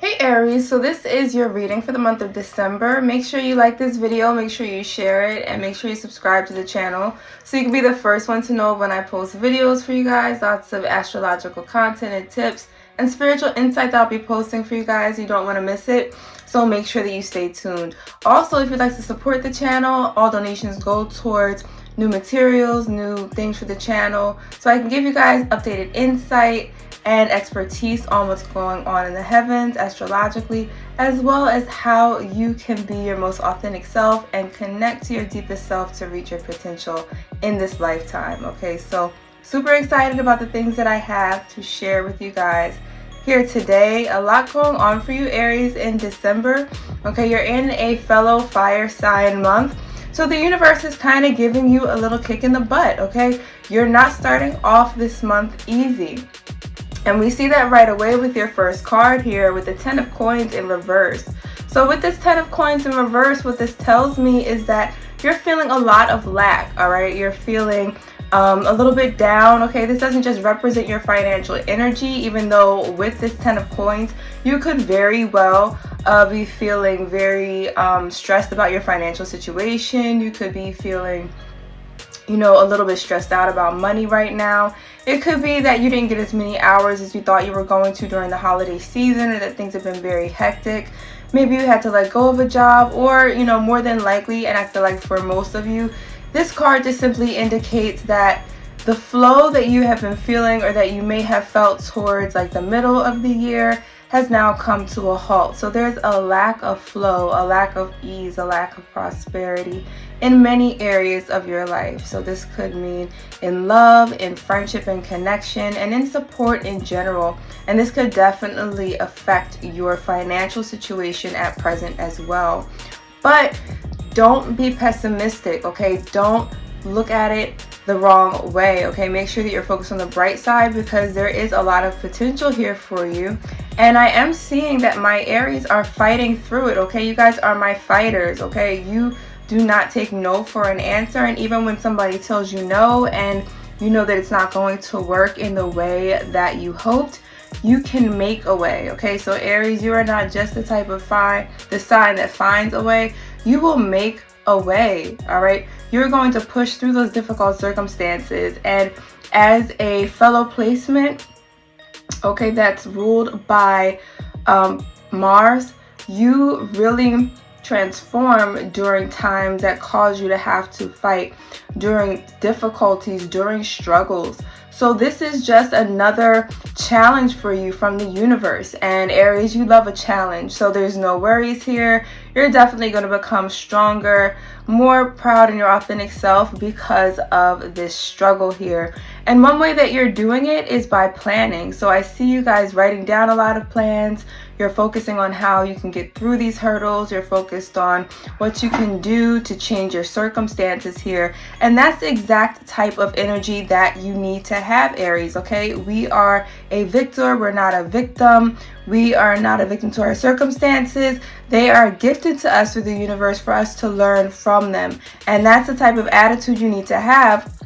Hey Aries, so this is your reading for the month of December. Make sure you like this video, make sure you share it, and make sure you subscribe to the channel so you can be the first one to know when I post videos for you guys. Lots of astrological content and tips and spiritual insight that I'll be posting for you guys. You don't want to miss it, so make sure that you stay tuned. Also, if you'd like to support the channel, all donations go towards new materials, new things for the channel, so I can give you guys updated insight and expertise on what's going on in the heavens astrologically, as well as how you can be your most authentic self and connect to your deepest self to reach your potential in this lifetime. Okay, so super excited about the things that I have to share with you guys here today. A lot going on for you, Aries, in December. Okay, you're in a fellow fire sign month, so the universe is kind of giving you a little kick in the butt. Okay, you're not starting off this month easy. And we see that right away with your first card here with the 10 of coins in reverse. So with this 10 of coins in reverse, what this tells me is that you're feeling a lot of lack, all right? You're feeling a little bit down, okay? This doesn't just represent your financial energy, even though with this 10 of coins, you could very well be feeling very stressed about your financial situation. You could be feeling, you know, a little bit stressed out about money right now. It could be that you didn't get as many hours as you thought you were going to during the holiday season, or that things have been very hectic. Maybe you had to let go of a job, or, you know, more than likely, and I feel like for most of you, this card just simply indicates that the flow that you have been feeling, or that you may have felt towards like the middle of the year, has now come to a halt. So there's a lack of flow, a lack of ease, a lack of prosperity in many areas of your life. So this could mean in love, in friendship and connection, and in support in general. And this could definitely affect your financial situation at present as well. But don't be pessimistic, okay? Don't look at it the wrong way, okay? Make sure that you're focused on the bright side, because there is a lot of potential here for you. And I am seeing that my Aries are fighting through it, okay? You guys are my fighters, okay? You do not take no for an answer. And even when somebody tells you no and you know that it's not going to work in the way that you hoped, you can make a way, okay? So Aries, you are not just the type of the sign that finds a way. You will make a way, all right? You're going to push through those difficult circumstances. And as a fellow placement, okay, that's ruled by Mars, you really transform during times that cause you to have to fight, during difficulties, during struggles. So this is just another challenge for you from the universe. And Aries, you love a challenge, so there's no worries here. You're definitely going to become stronger, more proud in your authentic self because of this struggle here. And one way that you're doing it is by planning. So I see you guys writing down a lot of plans. You're focusing on how you can get through these hurdles. You're focused on what you can do to change your circumstances here. And that's the exact type of energy that you need to have, Aries, okay? We are a victor. We're not a victim. We are not a victim to our circumstances. They are gifted to us through the universe for us to learn from them. And that's the type of attitude you need to have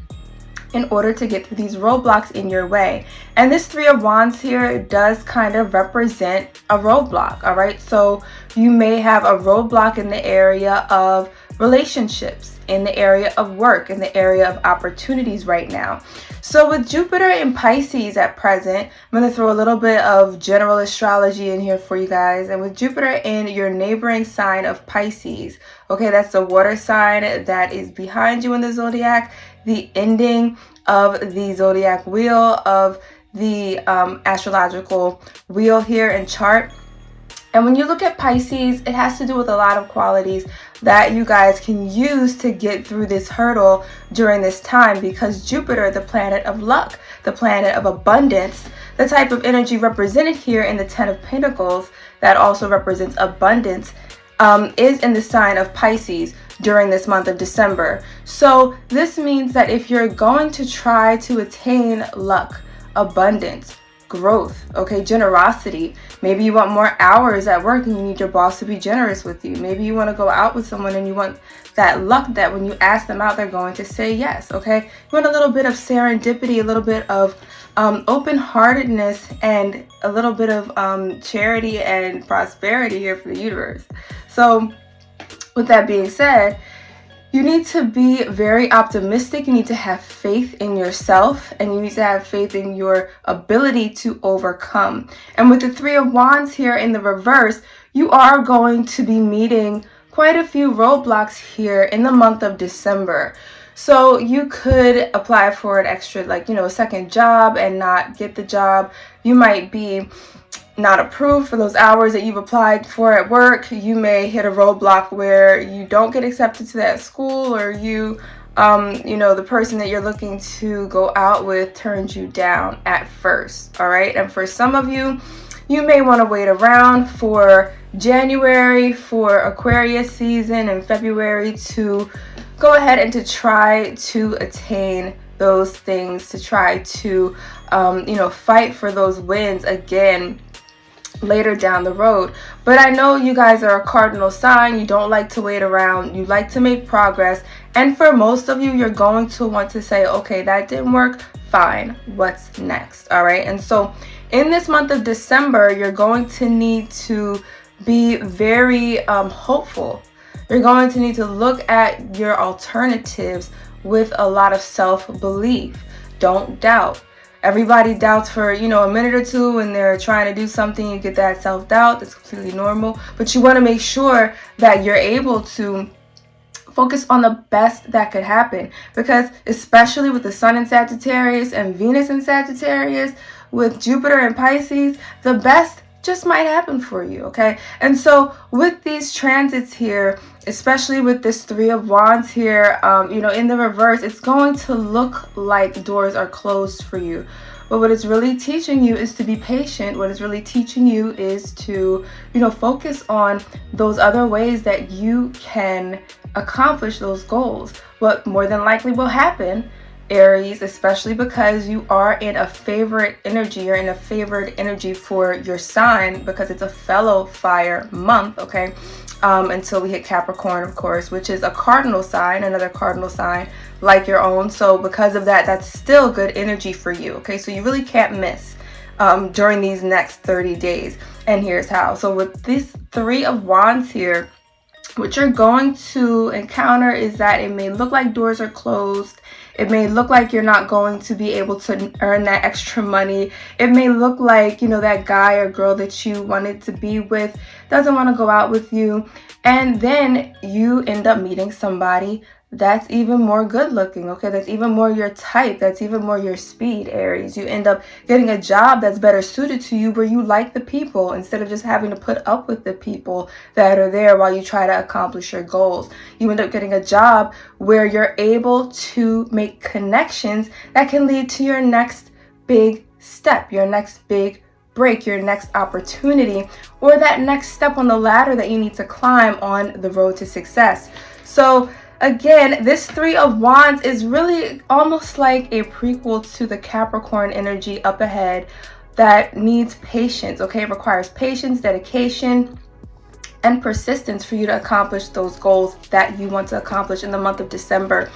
in order to get through these roadblocks in your way. And this 3 of Wands here does kind of represent a roadblock, all right? So you may have a roadblock in the area of relationships, in the area of work, in the area of opportunities right now. So with Jupiter in Pisces at present, I'm going to throw a little bit of general astrology in here for you guys. And with Jupiter in your neighboring sign of Pisces, okay, that's the water sign that is behind you in the zodiac, the ending of the zodiac wheel, of the astrological wheel here in chart. And when you look at Pisces, it has to do with a lot of qualities that you guys can use to get through this hurdle during this time, because Jupiter, the planet of luck, the planet of abundance, the type of energy represented here in the 10 of Pentacles that also represents abundance, is in the sign of Pisces during this month of December. So this means that if you're going to try to attain luck, abundance, growth, okay? Generosity. Maybe you want more hours at work and you need your boss to be generous with you. Maybe you want to go out with someone and you want that luck that when you ask them out, they're going to say yes, okay? You want a little bit of serendipity, a little bit of open-heartedness, and a little bit of charity and prosperity here for the universe. So with that being said, you need to be very optimistic. You need to have faith in yourself, and you need to have faith in your ability to overcome. And with the Three of Wands here in the reverse, you are going to be meeting quite a few roadblocks here in the month of December. So you could apply for an extra, a second job and not get the job. You might be not approved for those hours that you've applied for at work. You may hit a roadblock where you don't get accepted to that school, or the person that you're looking to go out with turns you down at first. All right. And for some of you, you may want to wait around for January, for Aquarius season, and February to go ahead and to try to attain those things, to try to, fight for those wins again later down the road. But I know you guys are a cardinal sign. You don't like to wait around. You like to make progress. And for most of you, you're going to want to say, okay, that didn't work. Fine. What's next? All right. And so in this month of December, you're going to need to be very hopeful. You're going to need to look at your alternatives with a lot of self-belief. Don't doubt. Everybody doubts for, a minute or two when they're trying to do something. You get that self-doubt. That's completely normal. But you want to make sure that you're able to focus on the best that could happen. Because especially with the Sun in Sagittarius and Venus in Sagittarius, with Jupiter in Pisces, the best just might happen for you, okay? And so with these transits here, especially with this Three of Wands here, in the reverse, it's going to look like doors are closed for you. But what it's really teaching you is to be patient. What it's really teaching you is to, focus on those other ways that you can accomplish those goals. What more than likely will happen, Aries, especially because you are in a favorite energy. You're in a favored energy for your sign because it's a fellow fire month, okay? Until we hit Capricorn, of course, which is a cardinal sign, another cardinal sign like your own. So because of that, that's still good energy for you, okay? So you really can't miss during these next 30 days. And here's how. So with this Three of Wands here, what you're going to encounter is that it may look like doors are closed. It may look like you're not going to be able to earn that extra money. It may look like, that guy or girl that you wanted to be with doesn't want to go out with you. And then you end up meeting somebody that's even more good looking, okay? That's even more your type. That's even more your speed, Aries. You end up getting a job that's better suited to you, where you like the people instead of just having to put up with the people that are there while you try to accomplish your goals. You end up getting a job where you're able to make connections that can lead to your next big step, your next big break, your next opportunity, or that next step on the ladder that you need to climb on the road to success. So again, this Three of Wands is really almost like a prequel to the Capricorn energy up ahead that needs patience, okay? It requires patience, dedication, and persistence for you to accomplish those goals that you want to accomplish in the month of December.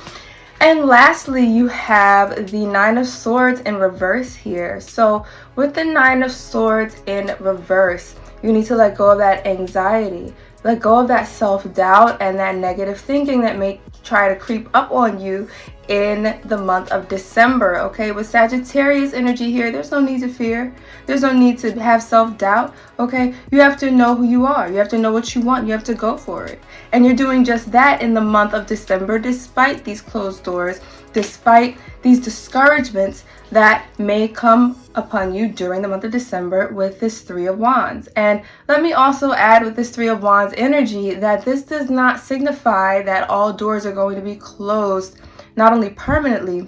And lastly, you have the Nine of Swords in reverse here. So with the Nine of Swords in reverse, you need to let go of that anxiety. Let go of that self-doubt and that negative thinking that may try to creep up on you in the month of December, okay? With Sagittarius energy here, there's no need to fear. There's no need to have self-doubt, okay? You have to know who you are. You have to know what you want. You have to go for it. And you're doing just that in the month of December, despite these closed doors, despite these discouragements that may come upon you during the month of December with this Three of Wands. And let me also add with this Three of Wands energy that this does not signify that all doors are going to be closed, not only permanently,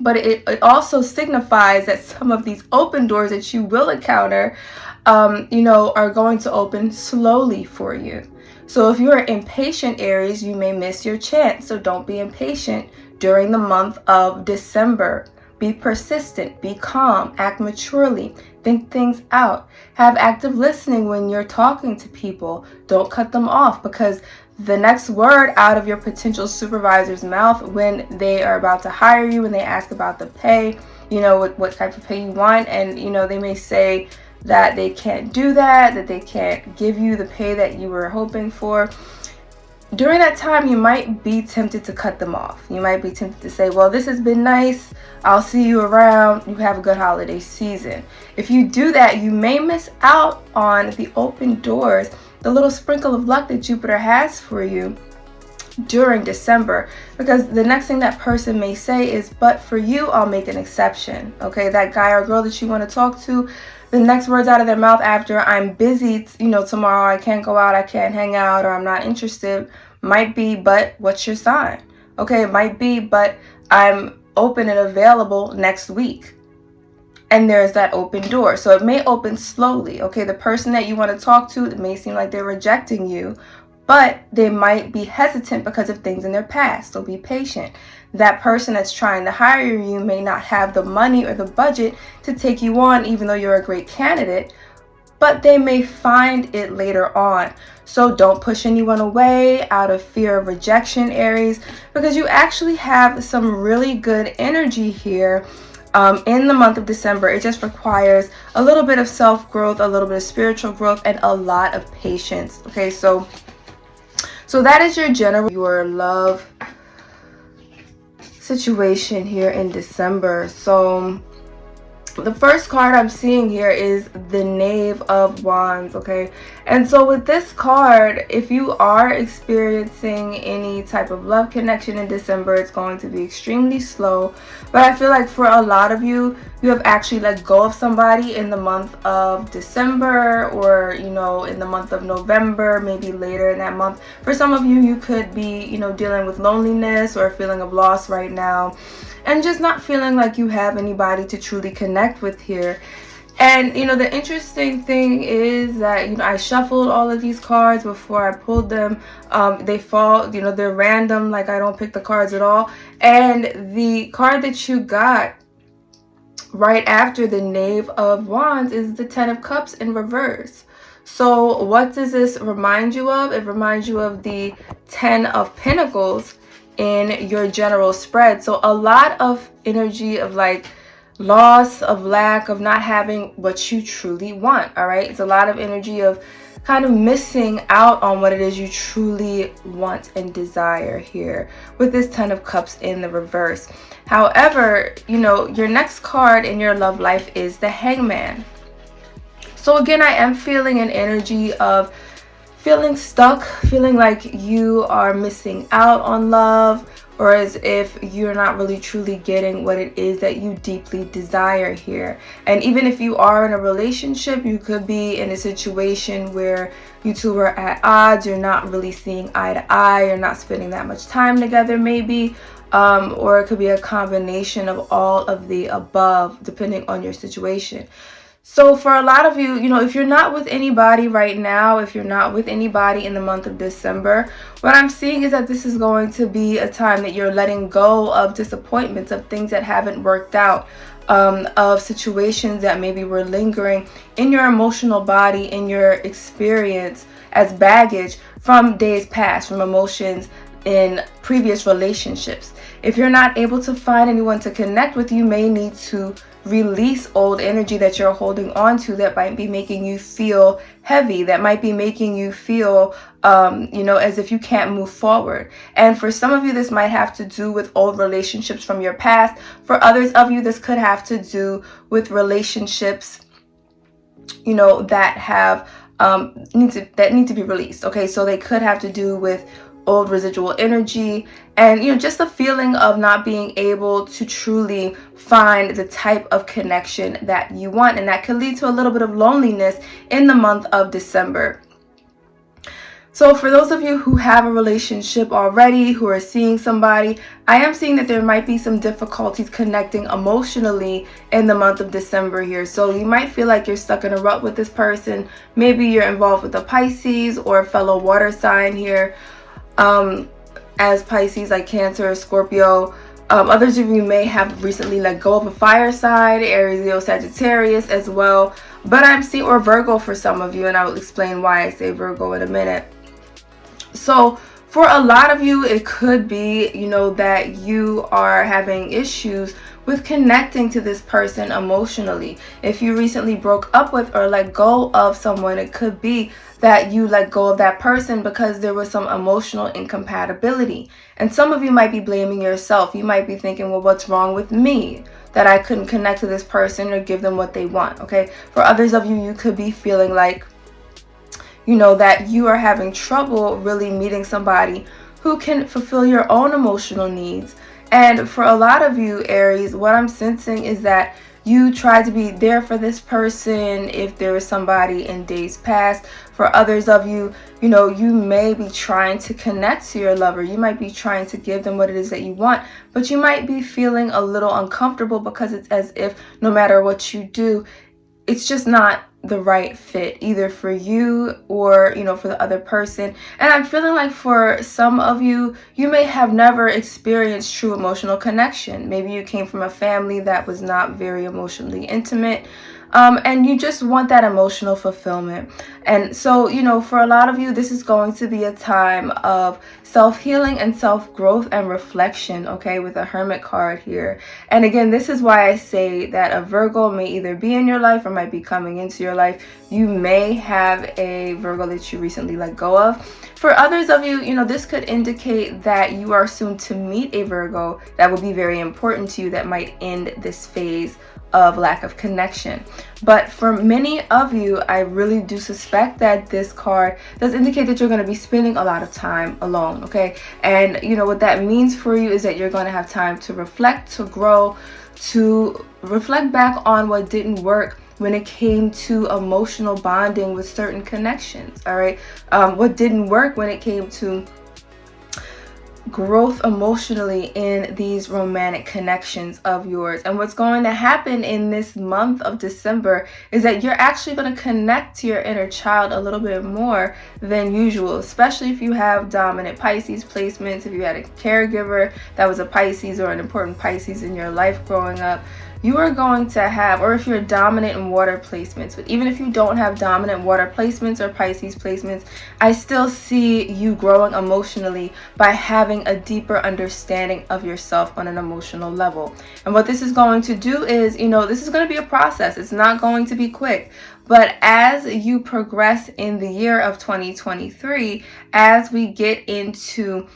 but it also signifies that some of these open doors that you will encounter, are going to open slowly for you. So if you're impatient, Aries, you may miss your chance. So don't be impatient during the month of December. Be persistent, be calm, act maturely, think things out, have active listening when you're talking to people. Don't cut them off, because the next word out of your potential supervisor's mouth when they are about to hire you, when they ask about the pay, what type of pay you want, and they may say that they can't do that they can't give you the pay that you were hoping for. During that time, you might be tempted to cut them off. You might be tempted to say, well, this has been nice, I'll see you around, you have a good holiday season. If you do that, you may miss out on the open doors, the little sprinkle of luck that Jupiter has for you during December, because the next thing that person may say is, but for you, I'll make an exception. Okay, that guy or girl that you want to talk to, the next words out of their mouth after I'm busy, tomorrow I can't go out, I can't hang out, or I'm not interested, might be, but what's your sign? Okay, it might be, but I'm open and available next week. And there's that open door. So it may open slowly. Okay, the person that you want to talk to, it may seem like they're rejecting you, but they might be hesitant because of things in their past. So be patient. That person that's trying to hire you may not have the money or the budget to take you on, even though you're a great candidate, but they may find it later on. So don't push anyone away out of fear of rejection, Aries, because you actually have some really good energy here in the month of December. It just requires a little bit of self-growth, a little bit of spiritual growth, and a lot of patience. Okay, so that is your love situation here in December. So the first card I'm seeing here is the Knave of Wands, okay? And so with this card, if you are experiencing any type of love connection in December, it's going to be extremely slow. But I feel like for a lot of you, you have actually let go of somebody in the month of December, or, in the month of November, maybe later in that month. For some of you, you could be, dealing with loneliness or a feeling of loss right now, and just not feeling like you have anybody to truly connect with here. And the interesting thing is that I shuffled all of these cards before I pulled them. They fall, they're random, like I don't pick the cards at all. And the card that you got right after the Knave of Wands is the Ten of Cups in reverse. So what does this remind you of? It reminds you of the Ten of Pentacles in your general spread. So a lot of energy of like loss, of lack, of not having what you truly want. All right, it's a lot of energy of kind of missing out on what it is you truly want and desire here with this Ten of Cups in the reverse. However, your next card in your love life is the Hangman. So again, I am feeling an energy of feeling stuck, feeling like you are missing out on love, or as if you're not really truly getting what it is that you deeply desire here. And even if you are in a relationship, you could be in a situation where you two are at odds, you're not really seeing eye to eye, you're not spending that much time together maybe, or it could be a combination of all of the above, depending on your situation. So for a lot of you, if you're not with anybody right now, if you're not with anybody in the month of December, what I'm seeing is that this is going to be a time that you're letting go of disappointments, of things that haven't worked out, of situations that maybe were lingering in your emotional body, in your experience as baggage from days past, from emotions in previous relationships. If you're not able to find anyone to connect with, you may need to release old energy that you're holding on to that might be making you feel heavy, that might be making you feel as if you can't move forward. And for some of you, this might have to do with old relationships from your past. For others of you, this could have to do with relationships that have need to be released. Okay, so they could have to do with old residual energy, and just the feeling of not being able to truly find the type of connection that you want, and that could lead to a little bit of loneliness in the month of December. So for those of you who have a relationship already, who are seeing somebody, I am seeing that there might be some difficulties connecting emotionally in the month of December here. So you might feel like you're stuck in a rut with this person. Maybe you're involved with a Pisces or a fellow water sign here. As Pisces, like Cancer or Scorpio, Others of you may have recently let go of a fire sign, Aries, Leo, Sagittarius as well. But I'm seeing, or Virgo for some of you, and I will explain why I say Virgo in a minute. So for a lot of you, it could be, that you are having issues with connecting to this person emotionally. If you recently broke up with or let go of someone, it could be that you let go of that person because there was some emotional incompatibility. And some of you might be blaming yourself. You might be thinking, well, what's wrong with me that I couldn't connect to this person or give them what they want, okay? For others of you, you could be feeling like, that you are having trouble really meeting somebody who can fulfill your own emotional needs. And for a lot of you, Aries, what I'm sensing is that you try to be there for this person if there is somebody in days past. For others of you, you may be trying to connect to your lover. You might be trying to give them what it is that you want, but you might be feeling a little uncomfortable because it's as if no matter what you do, it's just not the right fit either for you or for the other person. And I'm feeling like for some of you, you may have never experienced true emotional connection. Maybe you came from a family that was not very emotionally intimate, and you just want that emotional fulfillment. And so, for a lot of you, this is going to be a time of self-healing and self-growth and reflection, okay, with a Hermit card here. And again, this is why I say that a Virgo may either be in your life or might be coming into your life. You may have a Virgo that you recently let go of. For others of you, this could indicate that you are soon to meet a Virgo that will be very important to you, that might end this phase of lack of connection. But for many of you, I really do suspect that this card does indicate that you're going to be spending a lot of time alone, okay? And what that means for you is that you're going to have time to reflect, to grow, to reflect back on what didn't work when it came to emotional bonding with certain connections, all right? What didn't work when it came to growth emotionally in these romantic connections of yours. And what's going to happen in this month of December is that you're actually going to connect to your inner child a little bit more than usual, especially if you have dominant Pisces placements, if you had a caregiver that was a Pisces or an important Pisces in your life growing up. You are going to have, or if you're dominant in water placements, but even if you don't have dominant water placements or Pisces placements, I still see you growing emotionally by having a deeper understanding of yourself on an emotional level. And what this is going to do is, this is going to be a process. It's not going to be quick. But as you progress in the year of 2023, as we get into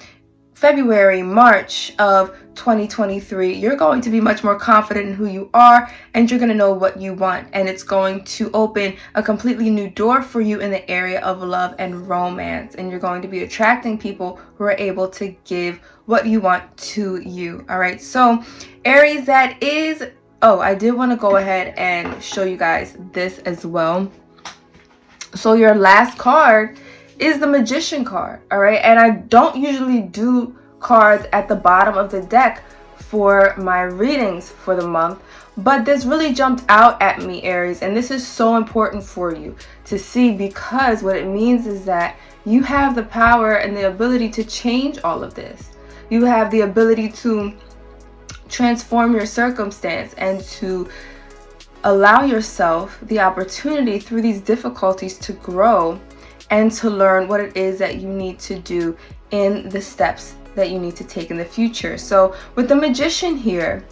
February, March of 2023, you're going to be much more confident in who you are, and you're going to know what you want. And it's going to open a completely new door for you in the area of love and romance. And you're going to be attracting people who are able to give what you want to you. All right. So Aries, that is, I did want to go ahead and show you guys this as well. So your last card is the Magician card, all right? And I don't usually do cards at the bottom of the deck for my readings for the month, but this really jumped out at me, Aries, and this is so important for you to see, because what it means is that you have the power and the ability to change all of this. You have the ability to transform your circumstance and to allow yourself the opportunity through these difficulties to grow and to learn what it is that you need to do in the steps that you need to take in the future. So with the Magician here,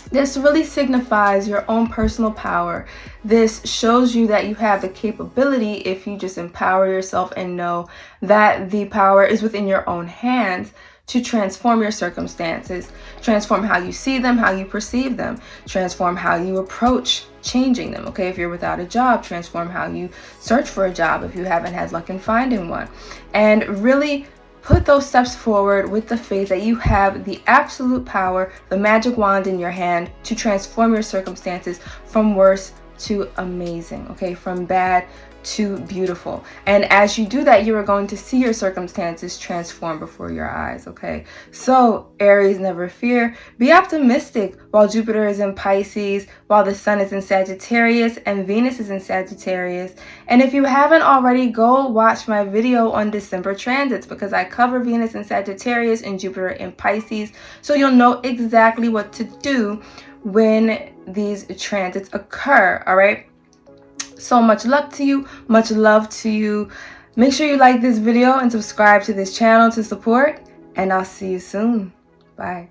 this really signifies your own personal power. This shows you that you have the capability, if you just empower yourself and know that the power is within your own hands, to transform your circumstances, transform how you see them, how you perceive them, transform how you approach changing them. Okay, if you're without a job, transform how you search for a job if you haven't had luck in finding one. And really put those steps forward with the faith that you have the absolute power, the magic wand in your hand, to transform your circumstances from worse to amazing, okay? From bad to beautiful. And as you do that, you are going to see your circumstances transform before your eyes, okay? So Aries, never fear. Be optimistic while Jupiter is in Pisces, while the Sun is in Sagittarius and Venus is in Sagittarius. And if you haven't already, go watch my video on December transits, because I cover Venus in Sagittarius and Jupiter in Pisces, so you'll know exactly what to do when these transits occur. All right, so much luck to you, much love to you. Make sure you like this video and subscribe to this channel to support, and I'll see you soon. Bye.